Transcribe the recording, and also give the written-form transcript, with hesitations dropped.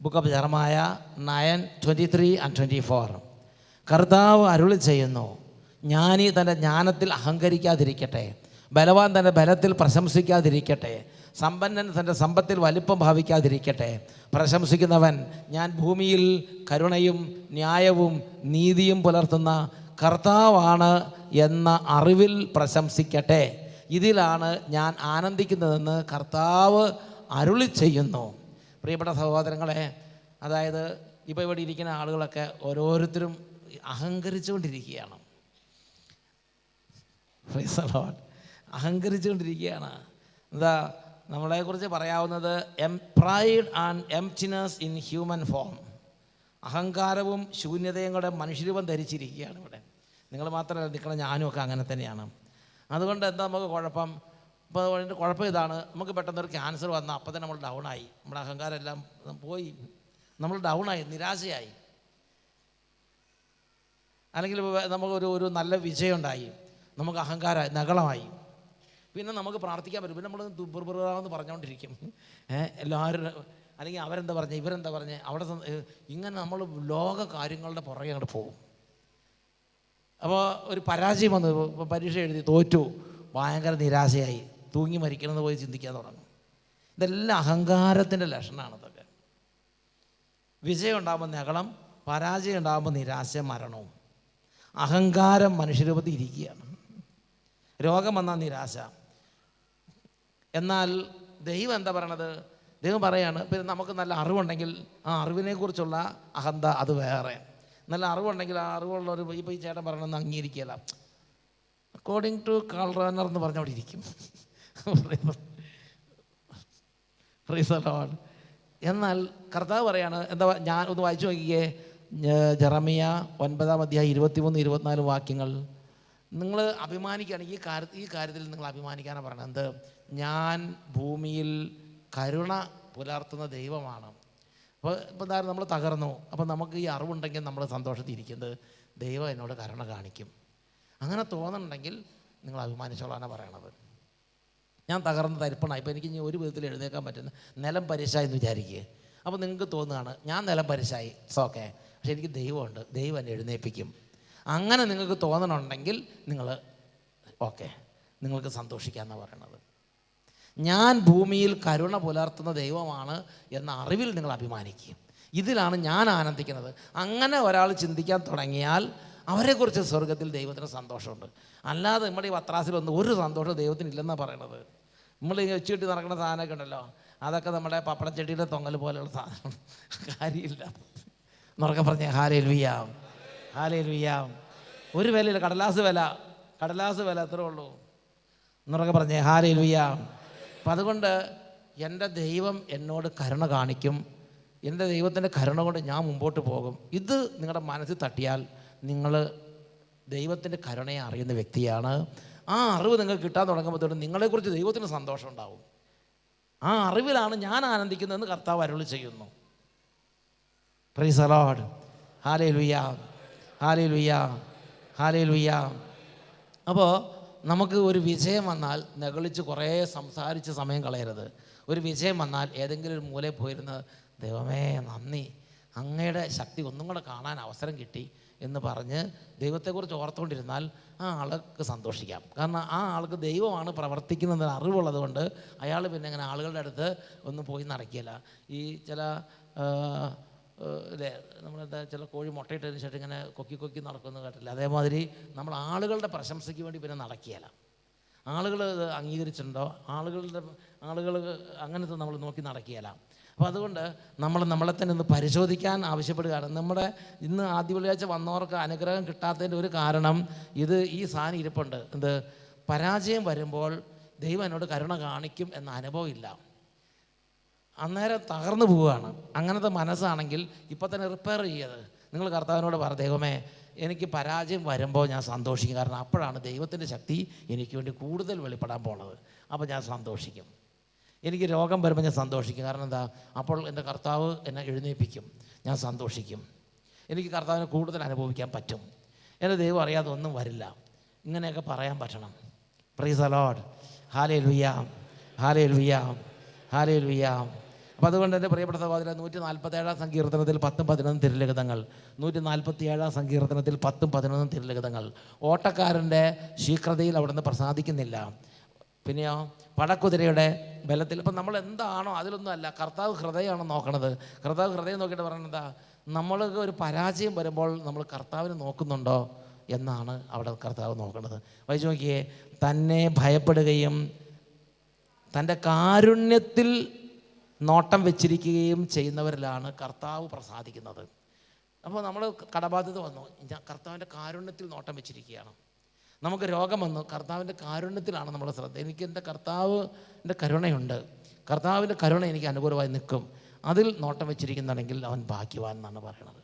Book of ജെറമായ 9:23-24. കർത്താവ് അരുളി ചെയ്യുന്നു, ജ്ഞാനി തൻ്റെ ജ്ഞാനത്തിൽ അഹങ്കരിക്കാതിരിക്കട്ടെ, ബലവാൻ തൻ്റെ ബലത്തിൽ പ്രശംസിക്കാതിരിക്കട്ടെ, സമ്പന്നൻ തൻ്റെ സമ്പത്തിൽ വലിപ്പം ഭാവിക്കാതിരിക്കട്ടെ. പ്രശംസിക്കുന്നവൻ ഞാൻ ഭൂമിയിൽ കരുണയും ന്യായവും നീതിയും പുലർത്തുന്ന കർത്താവാണ് എന്ന അറിവിൽ പ്രശംസിക്കട്ടെ. ഇതിലാണ് ഞാൻ ആനന്ദിക്കുന്നതെന്ന് കർത്താവ് അരുളി ചെയ്യുന്നു. പ്രിയപ്പെട്ട സഹോദരങ്ങളെ, അതായത് ഇപ്പോൾ ഇവിടെ ഇരിക്കുന്ന ആളുകളൊക്കെ ഓരോരുത്തരും അഹങ്കരിച്ചുകൊണ്ടിരിക്കുകയാണ്. അഹങ്കരിച്ചുകൊണ്ടിരിക്കുകയാണ്. എന്താ നമ്മളെക്കുറിച്ച് പറയാവുന്നത്? Pride and emptiness in human form. അഹങ്കാരവും ശൂന്യതയും കൂടെ മനുഷ്യരൂപം ധരിച്ചിരിക്കുകയാണ് ഇവിടെ. നിങ്ങൾ മാത്രമല്ല നിൽക്കണം, ഞാനും ഒക്കെ അങ്ങനെ തന്നെയാണ്. അതുകൊണ്ട് എന്താ നമുക്ക് കുഴപ്പം? ഇപ്പോൾ അതിൻ്റെ കുഴപ്പം ഇതാണ്, നമുക്ക് പെട്ടെന്നൊരു ക്യാൻസർ വന്നാൽ അപ്പം തന്നെ നമ്മൾ ഡൗണായി, നമ്മുടെ അഹങ്കാരം എല്ലാം പോയി, നമ്മൾ ഡൗണായി, നിരാശയായി. അല്ലെങ്കിൽ നമുക്കൊരു നല്ല വിജയം ഉണ്ടായി, നമുക്ക് അഹങ്കാരമായി, നഗളമായി. പിന്നെ നമുക്ക് പ്രാർത്ഥിക്കാൻ പറ്റും. പിന്നെ നമ്മൾ ദുർബുറാന്ന് പറഞ്ഞുകൊണ്ടിരിക്കും. എല്ലാവരും അല്ലെങ്കിൽ അവരെന്താ പറഞ്ഞത്, ഇവരെന്താ പറഞ്ഞത്, അവിടെ ഇങ്ങനെ നമ്മൾ ലോക കാര്യങ്ങളുടെ പുറകെ അങ്ങോട്ട് പോകും. അപ്പോൾ ഒരു പരാജയം വന്നു, പരീക്ഷ എഴുതി തോറ്റു, ഭയങ്കര നിരാശയായി, തൂങ്ങി മരിക്കണമെന്ന് പോയി ചിന്തിക്കാൻ തുടങ്ങും. ഇതെല്ലാം അഹങ്കാരത്തിൻ്റെ ലക്ഷണമാണ്. ഇതൊക്കെ വിജയം ഉണ്ടാകുമ്പോൾ നഗളം, പരാജയം ഉണ്ടാകുമ്പോൾ നിരാശ, മരണവും. അഹങ്കാരം മനുഷ്യരൂപത്തിൽ ഇരിക്കുകയാണ്. രോഗം വന്നാൽ നിരാശ. എന്നാൽ ദൈവം എന്താ പറയണത്? ദൈവം പറയാണ്, പിന്നെ നമുക്ക് നല്ല അറിവുണ്ടെങ്കിൽ ആ അറിവിനെക്കുറിച്ചുള്ള അഹന്ത അത് വേറെ. നല്ല അറിവുണ്ടെങ്കിൽ ആ അറിവുള്ളവർ ഇപ്പോൾ ഈ ചേട്ടൻ പറയണമെന്ന് അംഗീകരിക്കുകയില്ല. അക്കോർഡിംഗ് ടു കാൾ റോനർ എന്ന് പറഞ്ഞവിടെ ഇരിക്കും. എന്നാൽ കർത്താവ് പറയാണ്, എന്താ, ഞാൻ ഒന്ന് വായിച്ചു നോക്കിയേ, ജെറമിയ 9:23-24 വാക്യങ്ങൾ. നിങ്ങൾ അഭിമാനിക്കുകയാണെങ്കിൽ ഈ കാര്യത്തിൽ നിങ്ങൾ അഭിമാനിക്കാനാണ് പറയണത്. എന്ത്? ഞാൻ ഭൂമിയിൽ കരുണ പുലർത്തുന്ന ദൈവമാണ്. അപ്പോൾ എന്തായാലും നമ്മൾ തകർന്നു, അപ്പോൾ നമുക്ക് ഈ അറിവുണ്ടെങ്കിൽ നമ്മൾ സന്തോഷത്തിൽ ഇരിക്കുന്നത് ദൈവം എന്നോട് കരുണ കാണിക്കും. അങ്ങനെ തോന്നുന്നുണ്ടെങ്കിൽ നിങ്ങൾ അഭിമാനിച്ചോളാനാണ് പറയണത്. ഞാൻ തകർന്ന് തരിപ്പണായി, ഇപ്പോൾ എനിക്ക് ഇനി ഒരു വിധത്തിൽ എഴുന്നേക്കാൻ പറ്റുന്ന നിലം പരിശായി എന്ന് വിചാരിക്കുക. അപ്പോൾ നിങ്ങൾക്ക് തോന്നുകയാണ് ഞാൻ നിലം പരിശായി, ഇറ്റ്സ് ഓക്കെ, പക്ഷെ എനിക്ക് ദൈവമുണ്ട്, ദൈവം എന്നെ എഴുന്നേൽപ്പിക്കും. അങ്ങനെ നിങ്ങൾക്ക് തോന്നണമെങ്കിൽ നിങ്ങൾ ഓക്കെ, നിങ്ങൾക്ക് സന്തോഷിക്കാമെന്നാണ് പറയണത്. ഞാൻ ഭൂമിയിൽ കരുണ പുലർത്തുന്ന ദൈവമാണ് എന്ന അറിവിൽ നിങ്ങൾ അഭിമാനിക്കും. ഇതിലാണ് ഞാൻ ആനന്ദിക്കുന്നത്. അങ്ങനെ ഒരാൾ ചിന്തിക്കാൻ തുടങ്ങിയാൽ അവരെക്കുറിച്ച് സ്വർഗത്തിൽ ദൈവത്തിന് സന്തോഷമുണ്ട്. അല്ലാതെ നമ്മുടെ ഈ പത്രാസിലൊന്നും ഒരു സന്തോഷം ദൈവത്തിന് ഇല്ലെന്നാണ് പറയണത്. നമ്മൾ ഈ വെച്ചിട്ട് നടക്കുന്ന സാധനമൊക്കെ ഉണ്ടല്ലോ, അതൊക്കെ നമ്മുടെ പപ്പടച്ചെടിയുടെ തൊങ്ങൽ പോലെയുള്ള സാധനം, കാര്യമില്ല. എന്നുറക്കെ പറഞ്ഞേ ഹല്ലേലൂയ, ഹല്ലേലൂയ. ഒരു വിലയില്ല, കടലാസ് വില എത്രേ ഉള്ളൂ. എന്നുറക്കെ പറഞ്ഞേ ഹല്ലേലൂയ. അപ്പം അതുകൊണ്ട് എൻ്റെ ദൈവം എന്നോട് കരുണ കാണിക്കും, എൻ്റെ ദൈവത്തിൻ്റെ കരുണ കൊണ്ട് ഞാൻ മുമ്പോട്ട് പോകും. ഇത് നിങ്ങളുടെ മനസ്സിൽ തട്ടിയാൽ നിങ്ങൾ ദൈവത്തിൻ്റെ കരുണയെ അറിയുന്ന വ്യക്തിയാണ്. ആ അറിവ് നിങ്ങൾക്ക് കിട്ടാൻ തുടങ്ങുമ്പോഴത്തോട്ട് നിങ്ങളെക്കുറിച്ച് ദൈവത്തിന് സന്തോഷം ഉണ്ടാവും. ആ അറിവിലാണ് ഞാൻ ആനന്ദിക്കുന്നതെന്ന് കർത്താവ് അരുളി ചെയ്യുന്നു. Praise the Lord, hallelujah, hallelujah, hallelujah. അപ്പോൾ നമുക്ക് ഒരു വിജയം വന്നാൽ നെകളിച്ച് കുറേ സംസാരിച്ച് സമയം കളയരുത്. ഒരു വിജയം വന്നാൽ ഏതെങ്കിലും ഒരു മൂലയിൽ പോയിരുന്ന് ദൈവമേ നന്ദി, അങ്ങയുടെ ശക്തി ഒന്നും കൂടെ കാണാൻ അവസരം കിട്ടി എന്ന് പറഞ്ഞ് ദൈവത്തെക്കുറിച്ച് ഓർത്തുകൊണ്ടിരുന്നാൽ ആ ആൾക്ക് സന്തോഷിക്കാം. കാരണം ആ ആൾക്ക് ദൈവമാണ് പ്രവർത്തിക്കുന്നതിന് അറിവുള്ളത് കൊണ്ട് അയാൾ പിന്നെ ഇങ്ങനെ ആളുകളുടെ അടുത്ത് ഒന്നും പോയി നടക്കില്ല. ഈ ചില അല്ലേ, നമ്മളെന്താ ചില കോഴി മുട്ടയിട്ടതിന് ശേഷം ഇങ്ങനെ കൊക്കി നടക്കുമെന്ന് കേട്ടില്ല. അതേമാതിരി നമ്മൾ ആളുകളുടെ പ്രശംസയ്ക്ക് വേണ്ടി പിന്നെ നടക്കുകയില്ല. ആളുകൾ അംഗീകരിച്ചിട്ടുണ്ടോ, ആളുകൾ അങ്ങനത്തെ നമ്മൾ നോക്കി നടക്കുകയില്ല. അപ്പോൾ അതുകൊണ്ട് നമ്മളെ തന്നെ ഒന്ന് പരിശോധിക്കാൻ ആവശ്യപ്പെടുകയാണ്. നമ്മുടെ ഇന്ന് ആദ്യ വെള്ളിയാഴ്ച വന്നവർക്ക് അനുഗ്രഹം കിട്ടാത്തതിൻ്റെ ഒരു കാരണം ഈ സാധനം ഇരിപ്പുണ്ട്. പരാജയം വരുമ്പോൾ ദൈവം എന്നോട് കരുണ കാണിക്കും എന്ന അനുഭവം ഇല്ല. അന്നേരം തകർന്നു പോവുകയാണ്. അങ്ങനത്തെ മനസ്സാണെങ്കിൽ ഇപ്പം തന്നെ റിപ്പയർ ചെയ്യത്. നിങ്ങൾ കർത്താവിനോട് പറ, ദൈവമേ എനിക്ക് പരാജയം വരുമ്പോൾ ഞാൻ സന്തോഷിക്കും, കാരണം അപ്പോഴാണ് ദൈവത്തിൻ്റെ ശക്തി എനിക്ക് വേണ്ടി കൂടുതൽ വെളിപ്പെടാൻ പോണത്. അപ്പോൾ ഞാൻ സന്തോഷിക്കും. എനിക്ക് രോഗം വരുമ്പോൾ ഞാൻ സന്തോഷിക്കും, കാരണം എന്താ, അപ്പോൾ എൻ്റെ കർത്താവ് എന്നെ എഴുന്നേൽപ്പിക്കും, ഞാൻ സന്തോഷിക്കും. എനിക്ക് കർത്താവിനെ കൂടുതൽ അനുഭവിക്കാൻ പറ്റും, എൻ്റെ ദൈവം അറിയാതെ ഒന്നും വരില്ല. ഇങ്ങനെയൊക്കെ പറയാൻ പറ്റണം. Praise the Lord, hallelujah, hallelujah, hallelujah. അപ്പം അതുകൊണ്ട് എൻ്റെ പ്രിയപ്പെട്ട സഹോദരൻ 147 സങ്കീർത്തനത്തിൽ 10-11 തിരുലിഖിതങ്ങൾ, 147 സങ്കീർത്തനത്തിൽ 10-11 തിരുലിഖിതങ്ങൾ. ഓട്ടക്കാരൻ്റെ ശീഘ്രതയിൽ അവിടുന്ന് പ്രസാദിക്കുന്നില്ല. പിന്നെയോ പടക്കുതിരയുടെ ബലത്തിൽ. ഇപ്പം നമ്മൾ എന്താണോ അതിലൊന്നും അല്ല, കർത്താവ് ഹൃദയമാണ് നോക്കണത്. കർത്താവ് ഹൃദയം നോക്കിയിട്ട് പറയുന്നത് നമ്മൾക്ക് ഒരു പരാജയം വരുമ്പോൾ നമ്മൾ കർത്താവിനെ നോക്കുന്നുണ്ടോ എന്നാണ് അവിടെ കർത്താവ് നോക്കുന്നത്. വായിച്ചു നോക്കിയേ, തന്നെ ഭയപ്പെടുകയും തൻ്റെ കാരുണ്യത്തിൽ നോട്ടം വെച്ചിരിക്കുകയും ചെയ്യുന്നവരിലാണ് കർത്താവ് പ്രസാദിക്കുന്നത്. അപ്പോൾ നമ്മൾ കടബാധ്യത വന്നു, ഞാൻ കർത്താവിൻ്റെ കാരുണ്യത്തിൽ നോട്ടം വെച്ചിരിക്കുകയാണ്. നമുക്ക് രോഗം വന്നു, കർത്താവിൻ്റെ കാരുണ്യത്തിലാണ് നമ്മുടെ ശ്രദ്ധ. എനിക്ക് എൻ്റെ കർത്താവിൻ്റെ കരുണയുണ്ട്, കർത്താവിൻ്റെ കരുണ എനിക്ക് അനുകൂലമായി നിൽക്കും. അതിൽ നോട്ടം വെച്ചിരിക്കുന്നുണ്ടെങ്കിൽ അവൻ ഭാഗ്യവാൻ എന്നാണ് പറയണത്.